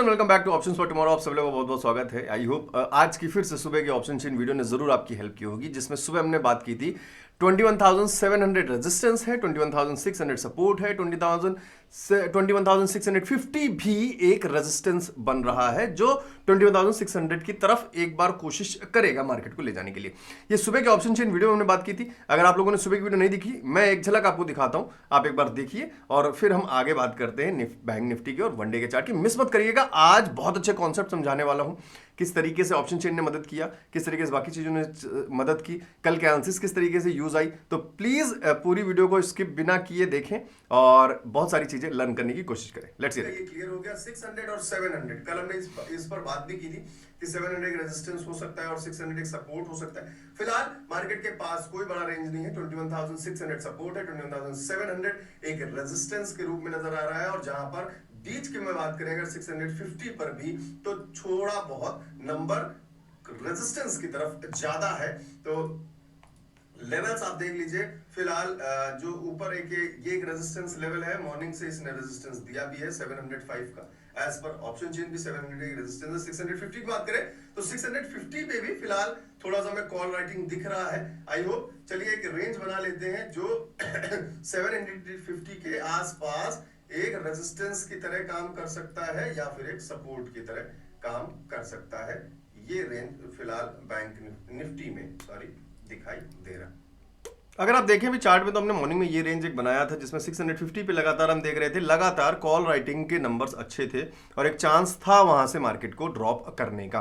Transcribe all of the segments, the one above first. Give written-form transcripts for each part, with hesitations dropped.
Welcome back two options for tomorrow. आप सब लोगों का बहुत बहुत स्वागत है। आई होप आज की फिर से सुबह की ऑप्शन चेन वीडियो ने जरूर आपकी हेल्प की होगी, जिसमें सुबह हमने बात की थी 21,700 रेजिस्टेंस है, 21,600 सपोर्ट है, 21,650 भी एक रेजिस्टेंस बन रहा है जो 21,600 की तरफ एक बार कोशिश करेगा मार्केट को ले जाने के लिए। ये सुबह के ऑप्शन चेन वीडियो में हमने बात की थी। अगर आप लोगों ने सुबह की वीडियो नहीं दिखी, मैं एक झलक आपको दिखाता हूं, आप एक बार देखिए और फिर हम आगे बात करते हैं बैंक निफ्टी की और वनडे के चार्ट की। मिस मत करिएगा, आज बहुत अच्छे कॉन्सेप्ट समझाने वाला हूं, किस तरीके से ऑप्शन चेन ने मदद किया, किस तरीके से बाकी चीजों ने मदद की, कल के एनालिसिस किस तरीके से यूज आई। तो प्लीज पूरी वीडियो को स्किप बिना किए देखें और बहुत सारी चीजें लर्न करने की कोशिश करें। Let's see. ये क्लियर हो गया। 600 और 700 कल हमने इस पर बात भी की थी कि 700 एक रेजिस्टेंस हो सकता है और 600 एक सपोर्ट हो सकता है। फिलहाल मार्केट के पास कोई बड़ा रेंज नहीं है। 21,600 सपोर्ट है, 21,700 एक रेजिस्टेंस के रूप में नजर आ रहा है। और जहां पर बीच की मैं बात करें अगर 650 पर भी, तो थोड़ा बहुत नंबर रेजिस्टेंस की तरफ ज्यादा है। तो लेवल्स आप देख लीजिए। फिलहाल जो ऊपर ये एक रेजिस्टेंस लेवल है, मॉर्निंग से इसने रेजिस्टेंस दिया भी है 705 का। एज पर ऑप्शन चेन भी 700 की रेजिस्टेंस है। 650 की बात करें तो 650 पे भी फिलहाल थोड़ा सा मैं कॉल राइटिंग दिख रहा है। आई होप चलिए एक रेंज बना लेते हैं जो 750 के आसपास एक रेजिस्टेंस की तरह काम कर सकता है या फिर एक सपोर्ट की तरह काम कर सकता है। ये रेंज फिलहाल बैंक निफ्टी में दिखाई दे रहा। अगर आप देखें भी चार्ट में, तो हमने मॉर्निंग में ये रेंज एक बनाया था जिसमें 650 पे लगातार हम देख रहे थे, लगातार कॉल राइटिंग के नंबर्स अच्छे थे और एक चांस था वहां से मार्केट को ड्रॉप करने का।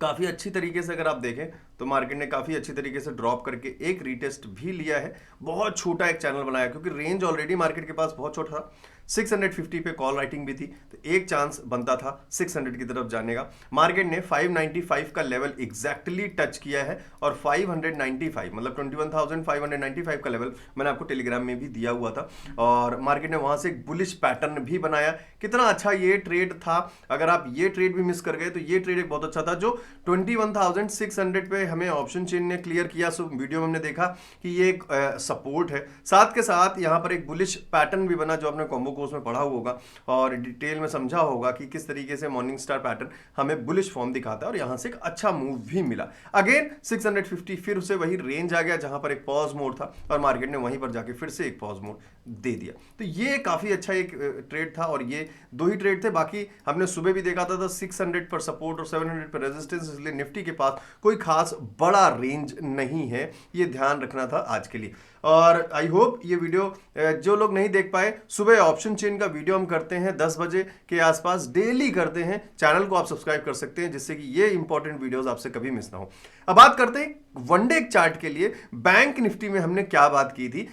काफ़ी अच्छी तरीके से अगर आप देखें तो मार्केट ने काफ़ी अच्छी तरीके से ड्रॉप करके एक रीटेस्ट भी लिया है। बहुत छोटा एक चैनल बनाया क्योंकि रेंज ऑलरेडी मार्केट के पास बहुत छोटा था। 650 पे कॉल राइटिंग भी थी तो एक चांस बनता था 600 की तरफ जाने का। मार्केट ने 595 का लेवल एग्जैक्टली टच किया है और 595 मतलब 21,595 का लेवल मैंने आपको टेलीग्राम में भी दिया हुआ था और मार्केट ने वहां से एक बुलिश पैटर्न भी बनाया। कितना अच्छा ये ट्रेड था। अगर आप ये ट्रेड भी मिस कर गए तो ये ट्रेड एक बहुत अच्छा था जो 21,600 पे हमें ऑप्शन चेन ने क्लियर किया। सो वीडियो में हमने देखा कि ये एक सपोर्ट है, साथ के साथ यहाँ पर एक बुलिश पैटर्न भी बना जो आपने कॉम्बो कोर्स में पढ़ा होगा और डिटेल में समझा होगा कि किस तरीके से मॉर्निंग स्टार पैटर्न हमें बुलिश फॉर्म दिखाता है और यहां से एक अच्छा मूव भी मिला। अगेन 650 फिर उसे वही रेंज आ गया जहां पर एक पॉज मोड था और मार्केट ने वहीं पर जाके फिर से एक पॉज मोड दे दिया। तो ये काफी अच्छा एक ट्रेड था और ये दो ही ट्रेड थे। बाकी हमने सुबह भी देखा था 600 पर सपोर्ट और 700 पर रेजिस्टेंस, इसलिए निफ्टी के पास कोई खास बड़ा रेंज नहीं है, ये ध्यान रखना था आज के लिए। और आई होप ये वीडियो जो लोग नहीं देख पाए, सुबह ऑप्शन चेन का वीडियो हम करते हैं 10 बजे के आसपास, डेली करते हैं। चैनल को आप सब्सक्राइब कर सकते हैं जिससे कि ये इंपॉर्टेंट वीडियोस आपसे कभी मिस ना हो। अब बात करते हैं वनडे चार्ट के लिए बैंक निफ्टी में हमने क्या बात की थी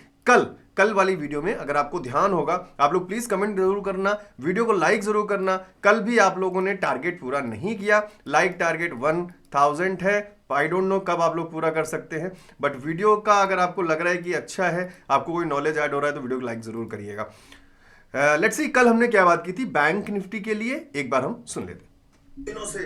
कल वाली वीडियो में। अगर आपको ध्यान होगा, आप लोग प्लीज कमेंट जरूर करना, वीडियो को लाइक जरूर करना। कल भी आप लोगों ने टारगेट पूरा नहीं किया। लाइक टारगेट 1000 है। आई डोंट नो कब आप लोग पूरा कर सकते हैं, बट वीडियो का अगर आपको लग रहा है कि अच्छा है, आपको कोई नॉलेज ऐड हो रहा है, तो वीडियो को लाइक जरूर करिएगा। लेट्स सी कल हमने क्या बात की थी बैंक निफ्टी के लिए, एक बार हम सुन लेते हैं। दिनों से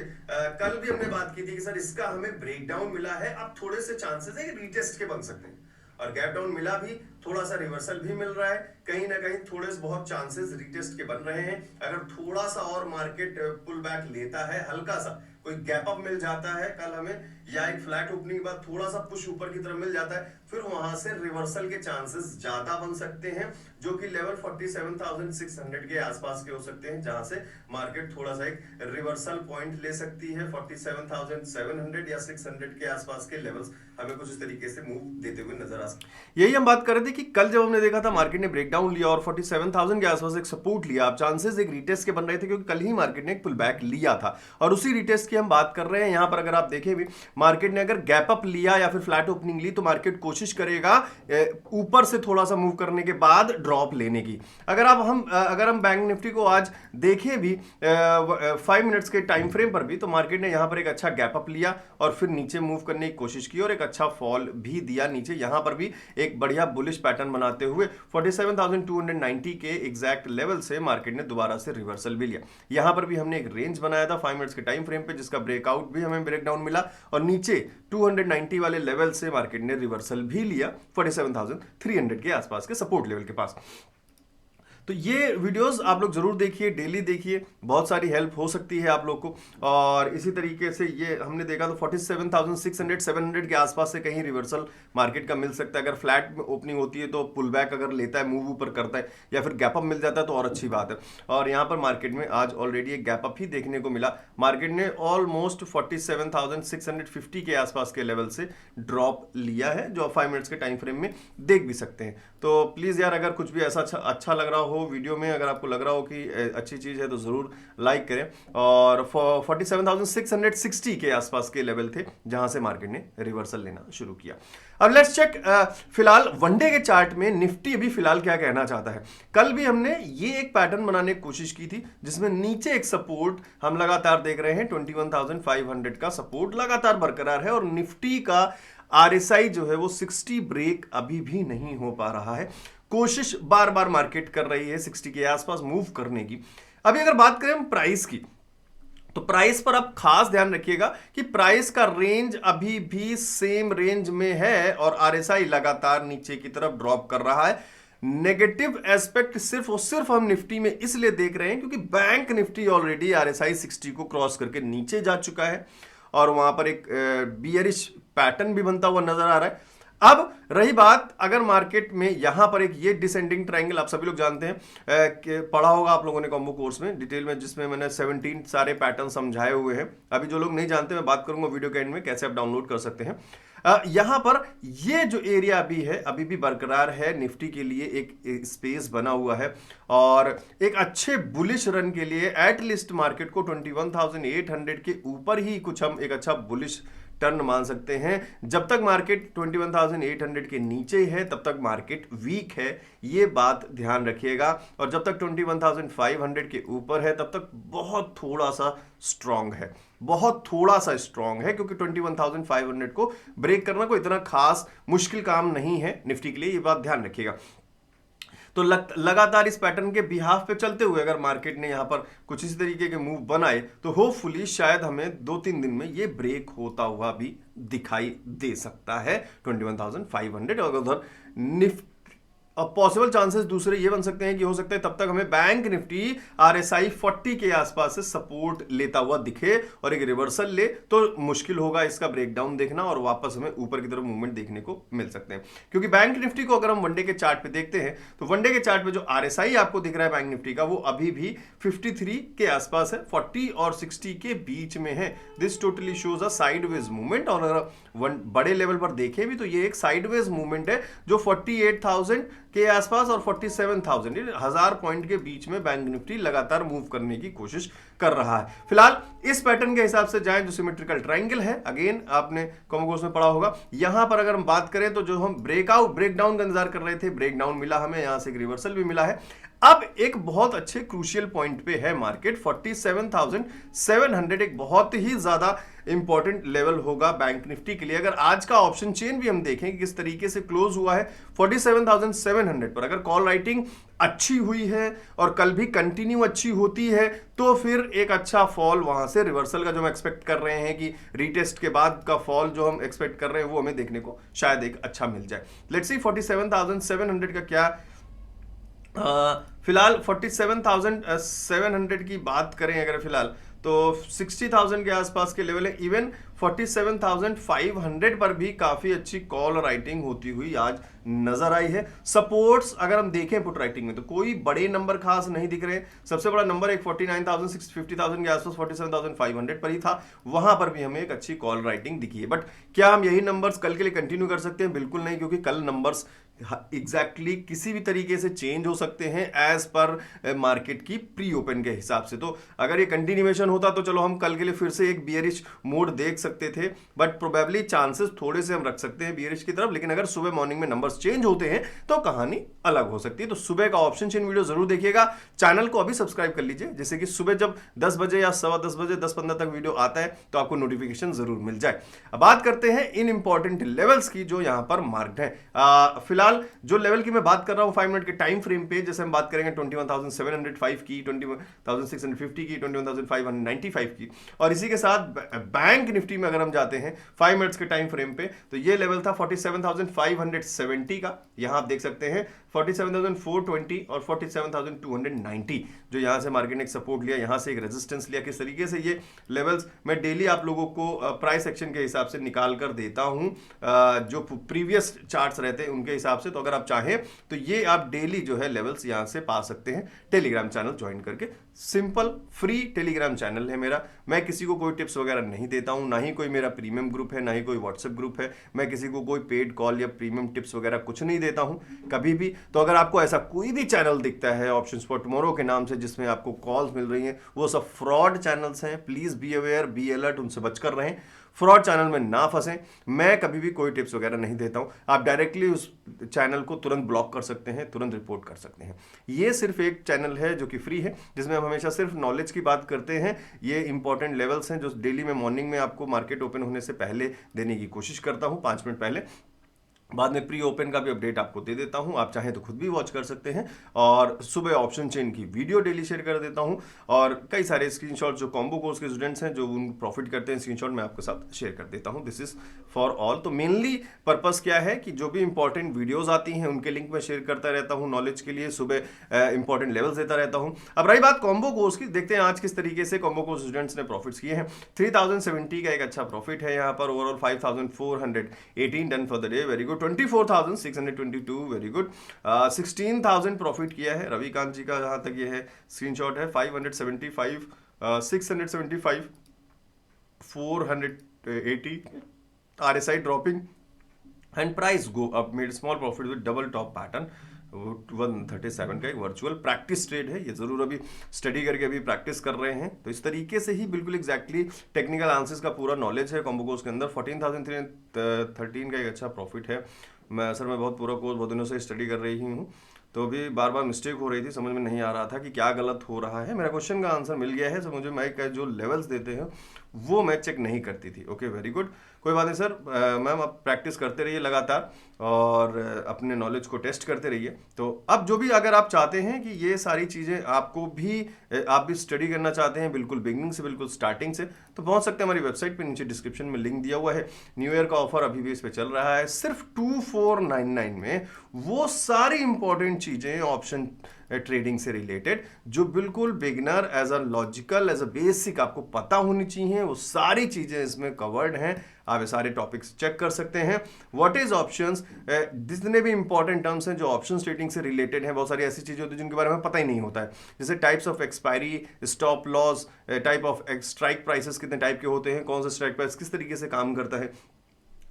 कल भी हमने बात की थी कि सर इसका हमें ब्रेकडाउन मिला है, अब थोड़े से चांसेस है कि रीटेस्ट के बन सकते हैं और गैप डाउन मिला भी, थोड़ा सा रिवर्सल भी मिल रहा है, कहीं ना कहीं थोड़े से बहुत चांसेस रीटेस्ट के बन रहे हैं। अगर थोड़ा सा और मार्केट पुल बैक लेता है, हल्का सा कोई गैप अप मिल जाता है कल हमें, या एक फ्लैट ओपनिंग के बाद थोड़ा सा पुश ऊपर की तरफ मिल जाता है, फिर वहां से रिवर्सल के चांसेस ज्यादा बन सकते हैं जो कि लेवल 47,600 के आसपास के हो सकते हैं, जहां से मार्केट थोड़ा सा एक रिवर्सल पॉइंट ले सकती है। 47,700 या 600 के आसपास के लेवल्स हमें कुछ इस तरीके से मूव देते हुए नजर आ सकते हैं। यही हम बात कर रहे थे कि कल जब हमने देखा था मार्केट ने ब्रेकडाउन लिया और 47,000 के आसपास एक सपोर्ट लिया, अब चांसेस एक रीटेस्ट के बन रहे थे क्योंकि कल ही मार्केट ने एक पुल बैक लिया था और उसी रीटेस्ट की हम बात कर रहे हैं। यहां पर अगर आप देखें भी, मार्केट ने अगर गैप अप लिया या फिर फ्लैट ओपनिंग ली तो मार्केट कोशिश करेगा ऊपर से थोड़ा सा मूव करने के बाद ड्रॉप लेने की। अगर हम बैंक निफ्टी को आज देखें भी 5 मिनट्स के टाइम फ्रेम पर भी, तो मार्केट ने यहां पर एक अच्छा गैप अप लिया और फिर नीचे मूव करने की कोशिश की और एक अच्छा फॉल भी दिया नीचे। यहां पर भी एक बढ़िया बुलिश पैटर्न बनाते हुए 47,290 के एग्जैक्ट लेवल से मार्केट ने दोबारा से रिवर्सल भी लिया। यहां पर भी हमने एक रेंज बनाया था 5 मिनट्स के टाइम फ्रेम पे, जिसका ब्रेकआउट भी हमें ब्रेकडाउन मिला और नीचे 290 वाले लेवल से मार्केट ने रिवर्सल भी लिया 47,300 के आसपास के सपोर्ट लेवल के पास। तो ये वीडियोस आप लोग जरूर देखिए, डेली देखिए, बहुत सारी हेल्प हो सकती है आप लोग को। और इसी तरीके से ये हमने देखा तो 47,600 700 के आसपास से कहीं रिवर्सल मार्केट का मिल सकता है। अगर फ्लैट में ओपनिंग होती है तो पुल बैक अगर लेता है, मूव ऊपर करता है या फिर गैप अप मिल जाता है तो और अच्छी बात है। और यहाँ पर मार्केट में आज ऑलरेडी एक गैप अप ही देखने को मिला। मार्केट ने ऑलमोस्ट 47,650 के आसपास के लेवल से ड्रॉप लिया है, जो 5 मिनट्स के टाइम फ्रेम में देख भी सकते हैं। तो प्लीज यार, अगर कुछ भी ऐसा अच्छा लग रहा हो वीडियो में, अगर आपको लग रहा हो कि अच्छी चीज है तो जरूर लाइक करें। और 47,660 के आसपास के लेवल थे जहां से मार्केट ने रिवर्सल लेना शुरू किया। अब लेट्स चेक फिलहाल वनडे के चार्ट में निफ्टी अभी फिलहाल क्या कहना चाहता है। कल भी हमने ये एक पैटर्न बनाने की कोशिश की थी जिसमें नीचे एक सपोर्ट हम लगातार देख रहे हैं, 21,500 का सपोर्ट लगातार बरकरार है और निफ्टी का आरएसआई जो है वो 60 ब्रेक अभी भी नहीं हो पा रहा है। कोशिश बार बार मार्केट कर रही है 60 के आसपास मूव करने की। अभी अगर बात करें हम प्राइस की, तो प्राइस पर आप खास ध्यान रखिएगा कि प्राइस का रेंज अभी भी सेम रेंज में है और आरएसआई लगातार नीचे की तरफ ड्रॉप कर रहा है। नेगेटिव एस्पेक्ट सिर्फ और सिर्फ हम निफ्टी में इसलिए देख रहे हैं क्योंकि बैंक निफ्टी ऑलरेडी आरएसआई 60 को क्रॉस करके नीचे जा चुका है और वहां पर एक बियरिश पैटर्न भी बनता हुआ नजर आ रहा है। अब रही बात, अगर मार्केट में यहां पर एक ये डिसेंडिंग ट्रायंगल आप सभी लोग जानते हैं कि पढ़ा होगा आप लोगों ने कॉम्बो कोर्स में डिटेल में, जिसमें मैंने 17 सारे पैटर्न समझाए हुए हैं। अभी जो लोग नहीं जानते, मैं बात करूंगा वीडियो के एंड में कैसे आप डाउनलोड कर सकते हैं। यहां पर ये जो एरिया अभी है अभी भी बरकरार है, निफ्टी के लिए एक स्पेस बना हुआ है और एक अच्छे बुलिश रन के लिए एटलीस्ट मार्केट को 21,800 के ऊपर ही कुछ हम एक अच्छा बुलिश टर्न मान सकते हैं। जब तक मार्केट 21,800 के नीचे है तब तक मार्केट वीक है, ये बात ध्यान रखिएगा। और जब तक 21,500 के ऊपर है तब तक बहुत थोड़ा सा स्ट्रांग है, बहुत थोड़ा सा स्ट्रांग है, क्योंकि 21,500 को ब्रेक करना कोई इतना खास मुश्किल काम नहीं है निफ्टी के लिए, ये बात ध्यान रखिएगा। तो लगातार इस पैटर्न के बिहाफ पे चलते हुए अगर मार्केट ने यहां पर कुछ इसी तरीके के मूव बनाए तो होपफुली शायद हमें 2-3 दिन में ये ब्रेक होता हुआ भी दिखाई दे सकता है 21,500। और उधर निफ्टी अब पॉसिबल चांसेस दूसरे ये बन सकते हैं कि हो सकता है तब तक हमें बैंक निफ्टी आरएसआई 40 के आसपास से सपोर्ट लेता हुआ दिखे और एक रिवर्सल ले, तो मुश्किल होगा इसका ब्रेकडाउन देखना और वापस हमें ऊपर की तरफ मूवमेंट देखने को मिल सकते हैं। क्योंकि बैंक निफ्टी को अगर हम वनडे के चार्ट पे देखते हैं तो वनडे के चार्ट पे जो आरएसआई आपको दिख रहा है बैंक निफ्टी का, वो अभी भी 53 के आसपास है, 40 और 60 के बीच में है। This totally shows a sideways movement. और अगर बड़े लेवल पर देखें भी तो ये एक साइडवेज मूवमेंट है जो 48,000 के आसपास और 47,000 1000 पॉइंट के बीच में बैंक निफ्टी लगातार मूव करने की कोशिश कर रहा है। फिलहाल इस पैटर्न के हिसाब से जाएं जो सिमेट्रिकल ट्रायंगल है, अगेन आपने कॉमन कोर्स में पढ़ा होगा। यहां पर अगर हम बात करें तो जो हम ब्रेकडाउन का इंतजार कर रहे थे, ब्रेकडाउन मिला हमें, यहां से एक रिवर्सल भी मिला है। अब एक बहुत अच्छे क्रूशियल पॉइंट पे है मार्केट, 47,700 एक बहुत ही ज्यादा इंपॉर्टेंट लेवल होगा बैंक निफ्टी के लिए। अगर आज का ऑप्शन चेन भी हम देखें कि किस तरीके से क्लोज हुआ है 47,700 पर, अगर कॉल राइटिंग अच्छी हुई है और कल भी कंटिन्यू अच्छी होती है तो फिर एक अच्छा फॉल वहां से रिवर्सल का जो हम एक्सपेक्ट कर रहे हैं कि रीटेस्ट के बाद का फॉल जो हम एक्सपेक्ट कर रहे हैं वो हमें देखने को शायद एक अच्छा मिल जाए। लेट्स सी 47,700 का क्या फिलहाल 47,700 की बात करें अगर फिलहाल तो 60,000 के आसपास के लेवल है। इवन 47,500 पर भी काफी अच्छी कॉल राइटिंग होती हुई आज नजर आई है। सपोर्ट्स अगर हम देखें पुट राइटिंग में तो कोई बड़े नंबर खास नहीं दिख रहे। सबसे बड़ा नंबर एक 49,000 50,000 के आसपास 47,500 पर ही था, वहां पर भी हमें एक अच्छी कॉल राइटिंग दिखी है। बट क्या हम यही नंबर्स कल के लिए कंटिन्यू कर सकते हैं? बिल्कुल नहीं, क्योंकि कल नंबर्स एग्जैक्टली किसी भी तरीके से चेंज हो सकते हैं एज पर मार्केट की प्री ओपन के हिसाब से। तो अगर ये कंटिन्यूएशन होता तो चलो हम कल के लिए फिर से एक बियरिश मोड देख सकते थे, बट प्रोबेबली चांसेस थोड़े से हम रख सकते हैं बियरिश की तरफ। लेकिन अगर सुबह मॉर्निंग में नंबर्स चेंज होते हैं तो कहानी अलग हो सकती है। तो सुबह का ऑप्शन चेन वीडियो जरूर देखिएगा। चैनल को अभी सब्सक्राइब कर लीजिए, जैसे कि सुबह जब 10 बजे या 10:15 बजे 10:15 तक वीडियो आता है तो आपको नोटिफिकेशन जरूर मिल जाए। अब बात करते हैं इन इंपॉर्टेंट लेवल्स की जो यहां पर मार्क्ड है। फिलहाल जो लेवल की मैं बात कर रहा हूं 5 मिनट के टाइम फ्रेम पे, जैसे हम बात करें करेंगे 21,705 की, 21,650 की, 21,595 की। और इसी के साथ बैंक निफ्टी में अगर हम जाते हैं 5 मिनट्स के टाइम फ्रेम पे, तो ये लेवल था 47,570 का। यहां आप देख सकते हैं 47,420 और 47,290 जो यहां से मार्केट ने एक सपोर्ट लिया, यहां से एक रेजिस्टेंस लिया। किस तरीके से ये लेवल्स मैं डेली आप लोगों को प्राइस एक्शन के हिसाब से निकाल कर देता हूं, जो प्रीवियस चार्ट्स रहते हैं उनके हिसाब से। तो अगर आप चाहें तो ये आप डेली जो है लेवल्स यहां से पा सकते हैं टेलीग्राम चैनल ज्वाइन करके। सिंपल फ्री टेलीग्राम चैनल है मेरा। मैं किसी को कोई टिप्स वगैरह नहीं देता हूं, ना ही कोई मेरा प्रीमियम ग्रुप है, ना ही कोई व्हाट्सएप ग्रुप है। मैं किसी को कोई पेड कॉल या प्रीमियम टिप्स वगैरह कुछ नहीं देता हूं कभी भी। तो अगर आपको ऐसा कोई भी चैनल दिखता है ऑप्शंस फॉर टुमारो के नाम से जिसमें आपको कॉल्स मिल रही हैं, वो सब फ्रॉड चैनल्स हैं। Please be aware, be alert, उनसे बचकर रहें, फ्रॉड चैनल में ना फंसें। मैं कभी भी कोई टिप्स वगैरह नहीं देता हूं। आप डायरेक्टली उस चैनल को तुरंत ब्लॉक कर सकते हैं, तुरंत रिपोर्ट कर सकते हैं। ये सिर्फ एक चैनल है जो कि फ्री है, जिसमें हम हमेशा सिर्फ नॉलेज की बात करते हैं। ये इंपॉर्टेंट लेवल्स हैं जो डेली में मॉर्निंग में आपको मार्केट ओपन होने से पहले देने की कोशिश करता हूं, 5 मिनट पहले। बाद में प्री ओपन का भी अपडेट आपको दे देता हूं, आप चाहें तो खुद भी वॉच कर सकते हैं। और सुबह ऑप्शन चेन की वीडियो डेली शेयर कर देता हूं, और कई सारे स्क्रीनशॉट जो कॉम्बो कोर्स के स्टूडेंट्स हैं जो उन प्रॉफिट करते हैं, स्क्रीनशॉट मैं आपके साथ शेयर कर देता हूं। This is for all. तो मेनली पर्पस क्या है कि जो भी इंपॉर्टेंट वीडियोज आती हैं उनके लिंक मैं शेयर करता रहता हूँ नॉलेज के लिए, सुबह इंपॉर्टेंट लेवल्स देता रहता हूँ। अब रही बात कॉम्बो कोर्स की, देखते हैं आज किस तरीके से कॉम्बो कोर्स स्टूडेंट्स ने प्रॉफिट्स किए हैं। 3070 का एक अच्छा प्रॉफिट है यहाँ पर। Overall 5418 done for the day, very good. 24,622 very good. 16,000 profit किया है रविकांत जी का, जहां तक ये है स्क्रीनशॉट है। 575 675 480 RSI dropping and price go up, made small profit with double top pattern. 137 का एक वर्चुअल प्रैक्टिस ट्रेड है, ये जरूर अभी स्टडी करके अभी प्रैक्टिस कर रहे हैं। तो इस तरीके से ही बिल्कुल एग्जैक्टली टेक्निकल आंसर्स का पूरा नॉलेज है कॉम्बो कोर्स के अंदर। 14,313 का एक अच्छा प्रॉफिट है। मैं बहुत पूरा कोर्स बहुत दिनों से स्टडी कर रही हूँ, तो अभी बार बार मिस्टेक हो रही थी, समझ में नहीं आ रहा था कि क्या गलत हो रहा है। मेरा क्वेश्चन का आंसर मिल गया है, तो मुझे माइक का जो लेवल्स देते हैं वो मैं चेक नहीं करती थी। ओके, वेरी गुड, कोई बात नहीं सर। मैम आप प्रैक्टिस करते रहिए लगातार और अपने नॉलेज को टेस्ट करते रहिए। तो अब जो भी अगर आप चाहते हैं कि ये सारी चीज़ें आपको भी आप भी स्टडी करना चाहते हैं बिल्कुल बिगिनिंग से, बिल्कुल स्टार्टिंग से, तो पहुंच सकते हैं हमारी वेबसाइट पे, नीचे डिस्क्रिप्शन में लिंक दिया हुआ है। न्यू ईयर का ऑफर अभी भी इस पे चल रहा है। सिर्फ 2499 में वो सारी इंपॉर्टेंट चीज़ें ऑप्शन ट्रेडिंग से रिलेटेड जो बिल्कुल beginner as a logical as a basic आपको पता होनी चाहिए, वो सारी चीजें इसमें कवर्ड हैं। आप ये सारे टॉपिक्स चेक कर सकते हैं। व्हाट इज ऑप्शंस, जितने भी इंपॉर्टेंट टर्म्स हैं जो ऑप्शन ट्रेडिंग से रिलेटेड हैं, बहुत सारी ऐसी चीजें होती हैं जिनके बारे में पता ही नहीं होता है, जैसे types of expiry, stop loss, type of strike prices कितने टाइप के होते हैं, कौन सा स्ट्राइक प्राइस किस तरीके से काम करता है।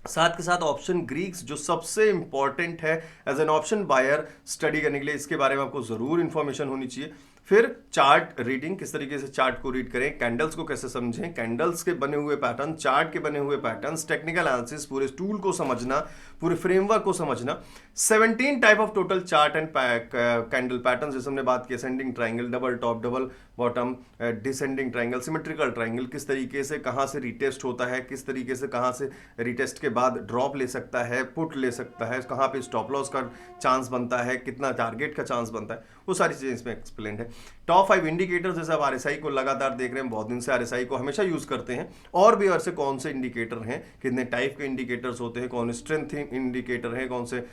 साथ के साथ ऑप्शन ग्रीक्स जो सबसे इंपॉर्टेंट है as an option buyer study करने के लिए, इसके बारे में आपको जरूर इंफॉर्मेशन होनी चाहिए। फिर चार्ट रीडिंग, किस तरीके से चार्ट को रीड करें, कैंडल्स को कैसे समझें, कैंडल्स के बने हुए पैटर्न, चार्ट के बने हुए पैटर्न्स, टेक्निकल एनालिसिस, पूरे टूल को समझना, पूरे फ्रेमवर्क को समझना। 17 type of total chart and candle pattern, जैसे हमने बात की, ascending triangle, double top, double bottom, descending triangle, symmetrical triangle, किस तरीके से कहां से रिटेस्ट होता है, किस तरीके से कहां से रिटेस्ट के बाद ड्रॉप ले सकता है, पुट ले सकता है, कहां पे स्टॉप लॉस का चांस बनता है, कितना टारगेट का चांस बनता है, वो सारी चीजें इसमें एक्सप्लेन है। टॉप 5 इंडिकेटर्स, जैसे आप RSI को लगातार देख रहे हैं, बहुत दिन से RSI को हमेशा यूज करते हैं, और भी ऐसे कौन से इंडिकेटर हैं, कितने टाइप के इंडिकेटर्स होते हैं, कौन स्ट्रेंथ इंडिकेटर है, कौन से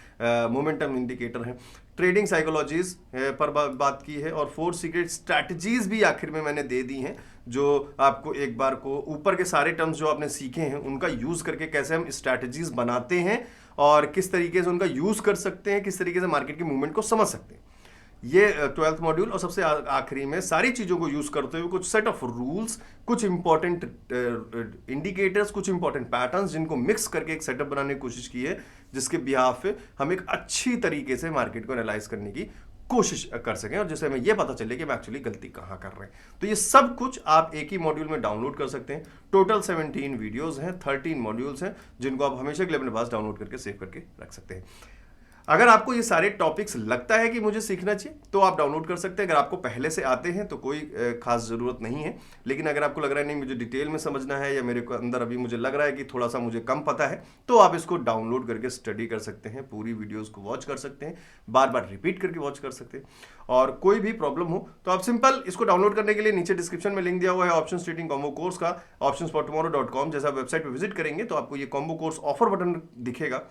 मोमेंटम इंडिकेटर हैं, ट्रेडिंग साइकोलॉजीज पर बात की है, और 4 सीक्रेट स्ट्रैटेजीज भी आखिर में मैंने दे दी हैं, जो आपको एक बार को ऊपर के सारे टर्म्स जो आपने सीखे हैं उनका यूज करके कैसे हम स्ट्रैटेजीज बनाते हैं और किस तरीके से उनका यूज कर सकते हैं, किस तरीके से मार्केट की मूवमेंट को समझ सकते हैं। ये 12th मॉड्यूल, और सबसे आखिरी में सारी चीज़ों को यूज़ करते हुए कुछ सेट ऑफ रूल्स, कुछ इंपॉर्टेंट इंडिकेटर्स, कुछ इंपॉर्टेंट पैटर्न्स, जिनको मिक्स करके एक सेटअप बनाने की कोशिश की है, जिसके बिहाफ पे हम एक अच्छी तरीके से मार्केट को एनालाइज करने की कोशिश कर सकें, और जिससे हमें यह पता चले कि हम एक्चुअली गलती कहाँ कर रहे हैं। तो ये सब कुछ आप एक ही मॉड्यूल में डाउनलोड कर सकते हैं। टोटल 17 वीडियोस हैं, 13 मॉड्यूल्स हैं, जिनको आप हमेशा के लिए अपने पास डाउनलोड करके सेव करके रख सकते हैं। अगर आपको ये सारे टॉपिक्स लगता है कि मुझे सीखना चाहिए तो आप डाउनलोड कर सकते हैं। अगर आपको पहले से आते हैं तो कोई खास ज़रूरत नहीं है, लेकिन अगर आपको लग रहा है नहीं मुझे डिटेल में समझना है या मेरे को अंदर अभी मुझे लग रहा है कि थोड़ा सा मुझे कम पता है, तो आप इसको डाउनलोड करके स्टडी कर सकते हैं, पूरी वीडियोज़ को वॉच कर सकते हैं, बार बार रिपीट करके वॉच कर सकते हैं। और कोई भी प्रॉब्लम हो तो आप सिंपल इसको डाउनलोड करने के लिए नीचे डिस्क्रिप्शन में लिंक दिया हुआ है ऑप्शंस ट्रेडिंग कॉम्बो कोर्स का, optionsfortomorrow.com। जैसे आप वेबसाइट पर विजिट करेंगे तो आपको ये कॉम्बो कोर्स ऑफर बटन दिखेगा,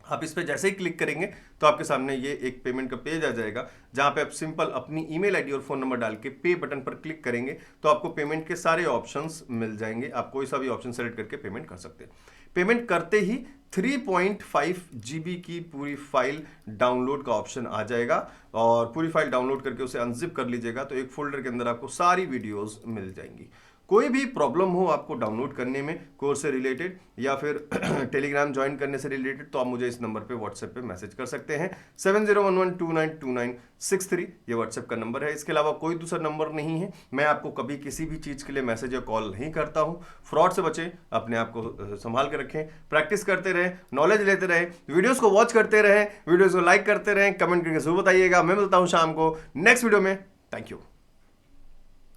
आप इस पर जैसे ही क्लिक करेंगे तो आपके सामने ये एक पेमेंट का पेज आ जाएगा, जहां पे आप सिंपल अपनी ईमेल आईडी और फोन नंबर डाल के पे बटन पर क्लिक करेंगे तो आपको पेमेंट के सारे ऑप्शंस मिल जाएंगे। आप कोई सा भी ऑप्शन सेलेक्ट करके पेमेंट कर सकते हैं। पेमेंट करते ही 3.5 GB की पूरी फाइल डाउनलोड का ऑप्शन आ जाएगा और पूरी फाइल डाउनलोड करके उसे अनजिप कर लीजिएगा तो एक फोल्डर के अंदर आपको सारी वीडियोस मिल जाएंगी। कोई भी प्रॉब्लम हो आपको डाउनलोड करने में कोर्स से रिलेटेड या फिर टेलीग्राम ज्वाइन करने से रिलेटेड, तो आप मुझे इस नंबर पे व्हाट्सएप पे मैसेज कर सकते हैं। 7011292963 ये व्हाट्सएप का नंबर है। इसके अलावा कोई दूसरा नंबर नहीं है। मैं आपको कभी किसी भी चीज़ के लिए मैसेज या कॉल नहीं करता हूँ। फ्रॉड से बचें, अपने आप को संभाल के रखें, प्रैक्टिस करते रहें, नॉलेज लेते रहें, वीडियोज़ को वॉच करते रहें, वीडियोज़ को लाइक करते रहें, कमेंट करके जरूर बताइएगा। मैं मिलता हूँ शाम को नेक्स्ट वीडियो में। Thank you.